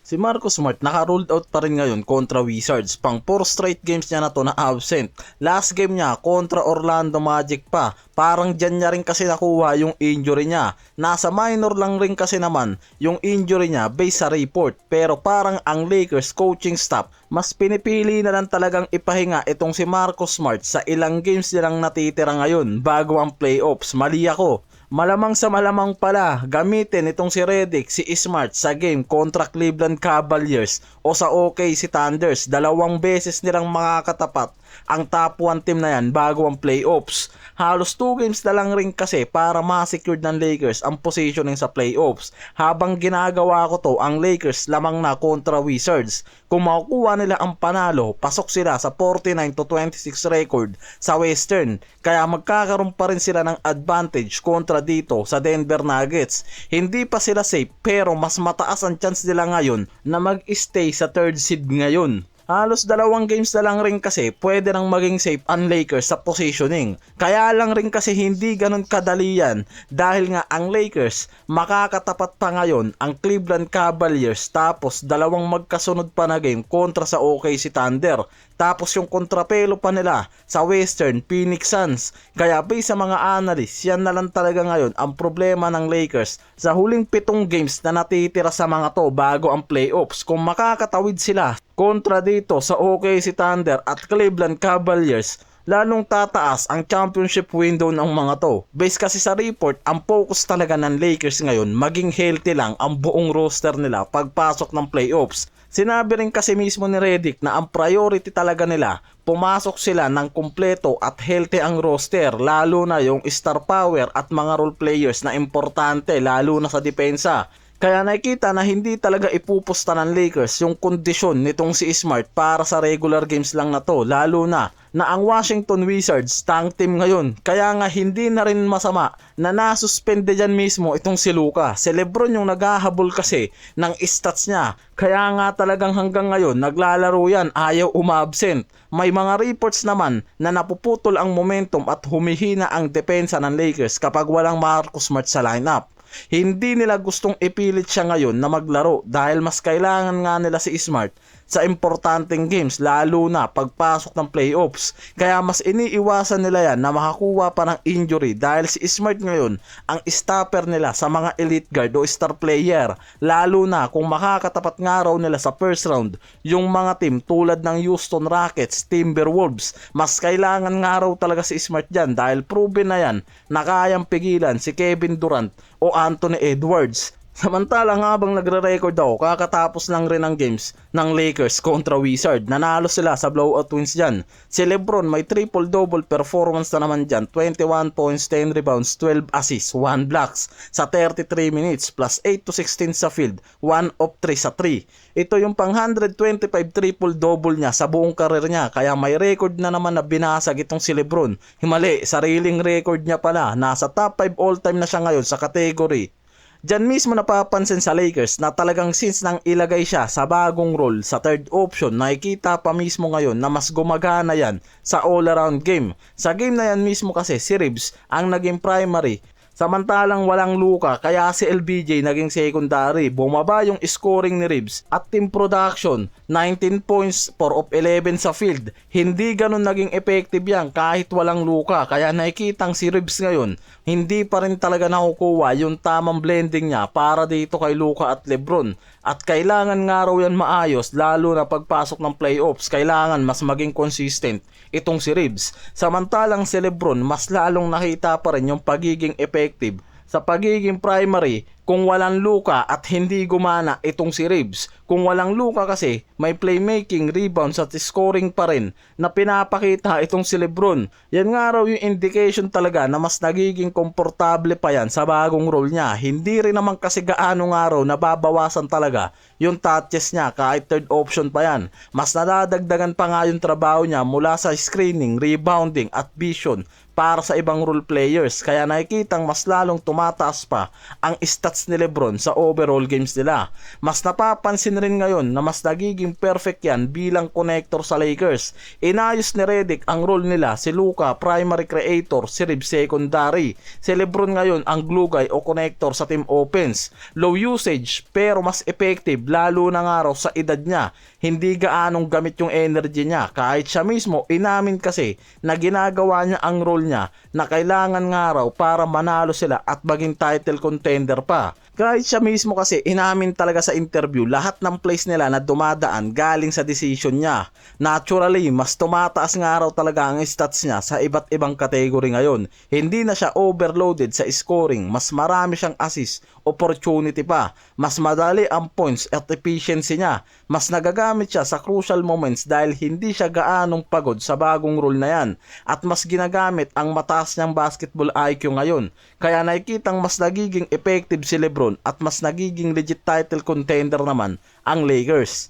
Si Marcus Smart naka-ruled out pa rin ngayon kontra Wizards. Pang 4 straight games niya na to na absent. Last game niya kontra Orlando Magic pa. Parang dyan niya rin kasi nakuha yung injury niya. Nasa minor lang rin kasi naman yung injury niya based sa report. Pero parang ang Lakers coaching staff mas pinipili na lang talagang ipahinga itong si Marcus Smart sa ilang games nilang natitira ngayon bago ang playoffs. Mali ako. Malamang sa malamang pala, gamitin itong si Redick, si Smart sa game kontra Cleveland Cavaliers o sa OKC Thunders. 2 beses nilang makakatapat ang top 1 team na yan bago ang playoffs. Halos 2 games na lang rin kasi para ma-secure ng Lakers ang positioning sa playoffs. Habang ginagawa ko to, ang Lakers lamang na kontra Wizards. Kung makukuha nila ang panalo, pasok sila sa 49-26 record sa Western. Kaya magkakaroon pa rin sila ng advantage kontra dito sa Denver Nuggets. Hindi pa sila safe pero mas mataas ang chance nila ngayon na mag-stay sa 3rd seed ngayon. Halos 2 games na lang rin kasi pwede nang maging safe ang Lakers sa positioning. Kaya lang rin kasi hindi ganun kadali yan dahil nga ang Lakers makakatapat pa ngayon ang Cleveland Cavaliers tapos 2 magkasunod pa na game kontra sa OKC Thunder. Tapos yung kontrapelo pa nila sa Western Phoenix Suns. Kaya based sa mga analysts, yan na lang talaga ngayon ang problema ng Lakers sa huling 7 games na natitira sa mga to bago ang playoffs. Kung makakatawid sila kontra dito sa OKC Thunder at Cleveland Cavaliers, lalong tataas ang championship window ng mga to. Based kasi sa report, ang focus talaga ng Lakers ngayon maging healthy lang ang buong roster nila pagpasok ng playoffs. Sinabi rin kasi mismo ni Redick na ang priority talaga nila, pumasok sila ng kumpleto at healthy ang roster, lalo na yung star power at mga role players na importante lalo na sa depensa. Kaya nakikita na hindi talaga ipupusta ng Lakers yung kondisyon nitong si Smart para sa regular games lang na to, lalo na ang Washington Wizards tank team ngayon. Kaya nga hindi na rin masama na nasuspende dyan mismo itong si Luka. Si Lebron yung naghahabol kasi ng stats niya. Kaya nga talagang hanggang ngayon naglalaro yan, ayaw umabsent. May mga reports naman na napuputol ang momentum at humihina ang depensa ng Lakers kapag walang Marcus Smart sa lineup. Hindi nila gustong ipilit siya ngayon na maglaro dahil mas kailangan nga nila si Smart sa importanteng games lalo na pagpasok ng playoffs. Kaya mas iniiwasan nila yan na makakuha pa ng injury dahil si Smart ngayon ang stopper nila sa mga elite guard o star player, lalo na kung makakatapat nga raw nila sa first round yung mga team tulad ng Houston Rockets, Timberwolves. Mas kailangan nga raw talaga si Smart dyan dahil proven na yan na kayang pigilan si Kevin Durant o Anthony Edwards. Samantalang habang nagre-record ako, kakatapos lang rin ang games ng Lakers kontra Wizards. Nanalo sila sa blowout wins dyan. Si Lebron may triple-double performance na naman dyan. 21 points, 10 rebounds, 12 assists, 1 blocks sa 33 minutes plus 8 to 16 sa field, 1 of 3 sa 3. Ito yung pang 125 triple-double niya sa buong karir niya. Kaya may record na naman na binasag itong si Lebron. Himali, sariling record niya pala. Nasa top 5 all-time na siya ngayon sa category. Diyan mismo napapansin sa Lakers na talagang since nang ilagay siya sa bagong role sa 3rd option, nakikita pa mismo ngayon na mas gumagana yan sa all-around game. Sa game na yan mismo kasi si Reeves ang naging primary. Samantalang walang Luka kaya si LBJ naging secondary. Bumaba yung scoring ni Reeves at team production, 19 points, 4 of 11 sa field. Hindi ganun naging effective yan kahit walang Luka. Kaya nakikitang si Reeves ngayon, hindi pa rin talaga nakukuha yung tamang blending niya para dito kay Luka at Lebron. At kailangan nga raw yan maayos lalo na pagpasok ng playoffs. Kailangan mas maging consistent itong si Reeves. Samantalang si Lebron mas lalong nakita pa rin yung pagiging effective sa pagiging primary kung walang Luka at hindi gumana itong si Reeves. Kung walang Luka kasi may playmaking, rebounds at scoring pa rin na pinapakita itong si Lebron. Yan nga raw yung indication talaga na mas nagiging komportable pa yan sa bagong role niya. Hindi rin naman kasi gaano nga raw nababawasan talaga yung touches niya kahit 3rd option pa yan. Mas nadadagdagan pa nga yung trabaho niya mula sa screening, rebounding at vision para sa ibang role players, kaya nakikitang mas lalong tumataas pa ang stats ni Lebron sa overall games nila. Mas napapansin rin ngayon na mas nagiging perfect yan bilang connector sa Lakers. Inayos ni Redick ang role nila, si Luka primary creator, si Reeves secondary. Si Lebron ngayon ang glue guy o connector sa team offense. Low usage pero mas effective lalo na nga raw sa edad niya. Hindi gaanong gamit yung energy niya, kahit siya mismo inamin kasi na ginagawa niya ang role niya na kailangan nga raw para manalo sila at maging title contender pa. Kahit siya mismo kasi inamin talaga sa interview lahat ng plays nila na dumadaan galing sa decision niya. Naturally, mas tumataas nga raw talaga ang stats niya sa iba't ibang category ngayon. Hindi na siya overloaded sa scoring, mas marami siyang assist, opportunity pa, mas madali ang points at efficiency niya, mas nagagamit siya sa crucial moments dahil hindi siya gaanong pagod sa bagong role na yan, at mas ginagamit ang mataas niyang basketball IQ ngayon. Kaya nakikitang mas nagiging effective si Lebron at mas nagiging legit title contender naman ang Lakers.